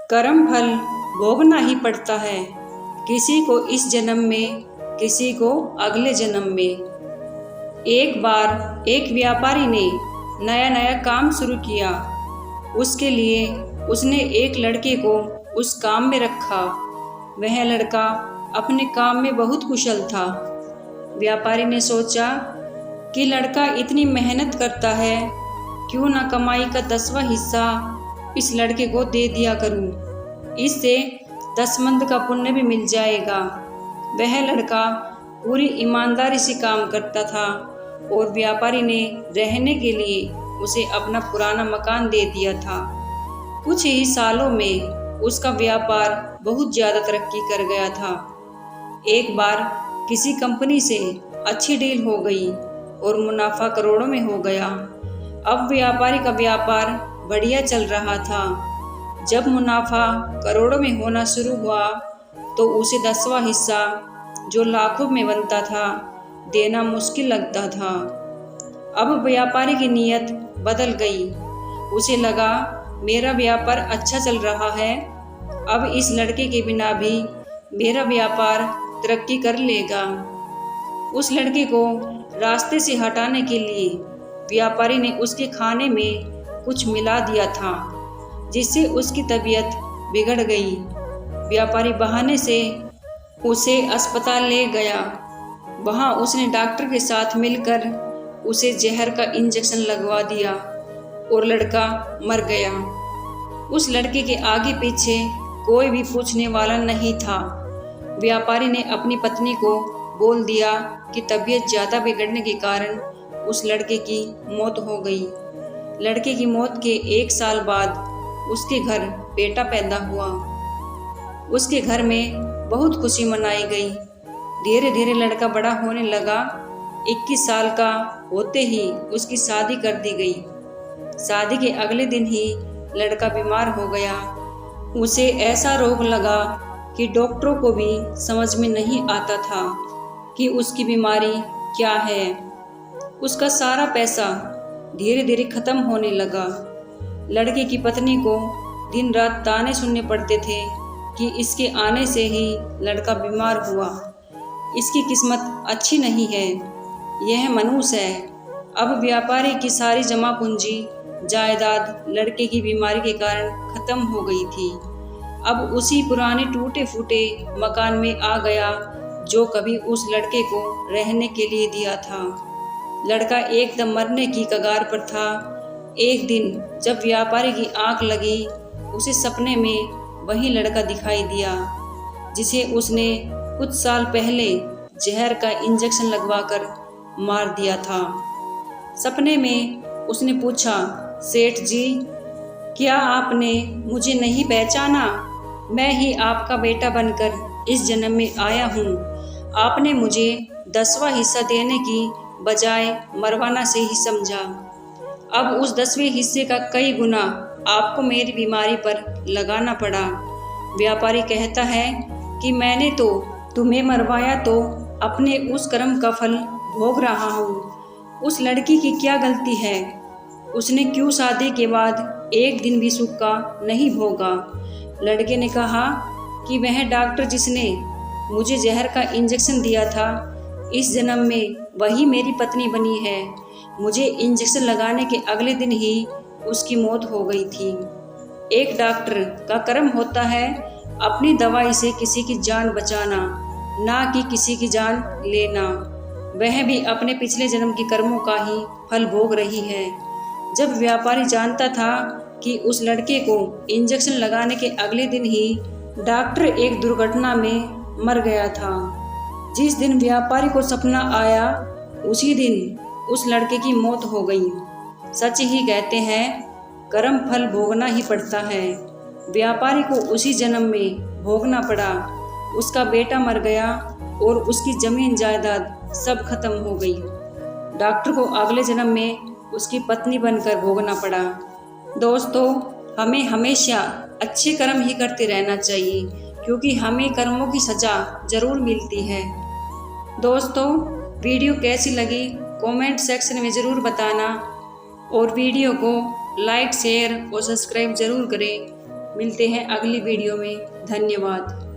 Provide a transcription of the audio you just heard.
कर्म फल भोगना ही पड़ता है, किसी को इस जन्म में, किसी को अगले जन्म में। एक बार एक व्यापारी ने नया नया काम शुरू किया। उसके लिए उसने एक लड़के को उस काम में रखा। वह लड़का अपने काम में बहुत कुशल था। व्यापारी ने सोचा कि लड़का इतनी मेहनत करता है, क्यों ना कमाई का 10वां हिस्सा इस लड़के को दे दिया करूं। इससे 10 मंद का पुण्य भी मिल जाएगा। वह लड़का पूरी ईमानदारी से काम करता था और व्यापारी ने रहने के लिए उसे अपना पुराना मकान दे दिया था। कुछ ही सालों में उसका व्यापार बहुत ज़्यादा तरक्की कर गया था। एक बार किसी कंपनी से अच्छी डील हो गई और मुनाफा करोड़ों में हो गया। अब व्यापारी का व्यापार बढ़िया चल रहा था। जब मुनाफा करोड़ों में होना शुरू हुआ तो उसे 10वां हिस्सा, जो लाखों में बनता था, देना मुश्किल लगता था। अब व्यापारी की नीयत बदल गई। उसे लगा मेरा व्यापार अच्छा चल रहा है, अब इस लड़के के बिना भी मेरा व्यापार तरक्की कर लेगा। उस लड़के को रास्ते से हटाने के लिए व्यापारी ने उसके खाने में कुछ मिला दिया था, जिससे उसकी तबीयत बिगड़ गई। व्यापारी बहाने से उसे अस्पताल ले गया। वहाँ उसने डॉक्टर के साथ मिलकर उसे जहर का इंजेक्शन लगवा दिया और लड़का मर गया। उस लड़के के आगे पीछे कोई भी पूछने वाला नहीं था। व्यापारी ने अपनी पत्नी को बोल दिया कि तबीयत ज़्यादा बिगड़ने के कारण उस लड़के की मौत हो गई। लड़के की मौत के 1 साल बाद उसके घर बेटा पैदा हुआ। उसके घर में बहुत खुशी मनाई गई। धीरे धीरे लड़का बड़ा होने लगा। 21 साल का होते ही उसकी शादी कर दी गई। शादी के अगले दिन ही लड़का बीमार हो गया। उसे ऐसा रोग लगा कि डॉक्टरों को भी समझ में नहीं आता था कि उसकी बीमारी क्या है। उसका सारा पैसा धीरे धीरे खत्म होने लगा। लड़के की पत्नी को दिन रात ताने सुनने पड़ते थे कि इसके आने से ही लड़का बीमार हुआ। इसकी किस्मत अच्छी नहीं है, यह मनहूस है। अब व्यापारी की सारी जमा पूंजी जायदाद लड़के की बीमारी के कारण खत्म हो गई थी। अब उसी पुराने टूटे फूटे मकान में आ गया जो कभी उस लड़के को रहने के लिए दिया था। लड़का एकदम मरने की कगार पर था। एक दिन जब व्यापारी की आंख लगी, उसे सपने में वही लड़का दिखाई दिया जिसे उसने कुछ साल पहले जहर का इंजेक्शन लगवाकर मार दिया था। सपने में उसने पूछा, सेठ जी, क्या आपने मुझे नहीं पहचाना? मैं ही आपका बेटा बनकर इस जन्म में आया हूँ। आपने मुझे 10वां हिस्सा देने की बजाय मरवाना से ही समझा। अब उस 10वें हिस्से का कई गुना आपको मेरी बीमारी पर लगाना पड़ा। व्यापारी कहता है कि मैंने तो तुम्हें मरवाया तो अपने उस कर्म का फल भोग रहा हूँ। उस लड़की की क्या गलती है? उसने क्यों शादी के बाद एक दिन भी सुख का नहीं भोगा? लड़के ने कहा कि वह डॉक्टर जिसने मुझे जहर का इंजेक्शन दिया था, इस जन्म में वही मेरी पत्नी बनी है। मुझे इंजेक्शन लगाने के अगले दिन ही उसकी मौत हो गई थी। एक डॉक्टर का कर्म होता है अपनी दवाई से किसी की जान बचाना, ना कि किसी की जान लेना। वह भी अपने पिछले जन्म के कर्मों का ही फल भोग रही है। जब व्यापारी जानता था कि उस लड़के को इंजेक्शन लगाने के अगले दिन ही डॉक्टर एक दुर्घटना में मर गया था, जिस दिन व्यापारी को सपना आया उसी दिन उस लड़के की मौत हो गई। सच ही कहते हैं, कर्म फल भोगना ही पड़ता है। व्यापारी को उसी जन्म में भोगना पड़ा। उसका बेटा मर गया और उसकी जमीन जायदाद सब खत्म हो गई। डॉक्टर को अगले जन्म में उसकी पत्नी बनकर भोगना पड़ा। दोस्तों, हमें हमेशा अच्छे कर्म ही करते रहना चाहिए, क्योंकि हमें कर्मों की सज़ा ज़रूर मिलती है। दोस्तों, वीडियो कैसी लगी कमेंट सेक्शन में ज़रूर बताना और वीडियो को लाइक, शेयर और सब्सक्राइब ज़रूर करें। मिलते हैं अगली वीडियो में। धन्यवाद।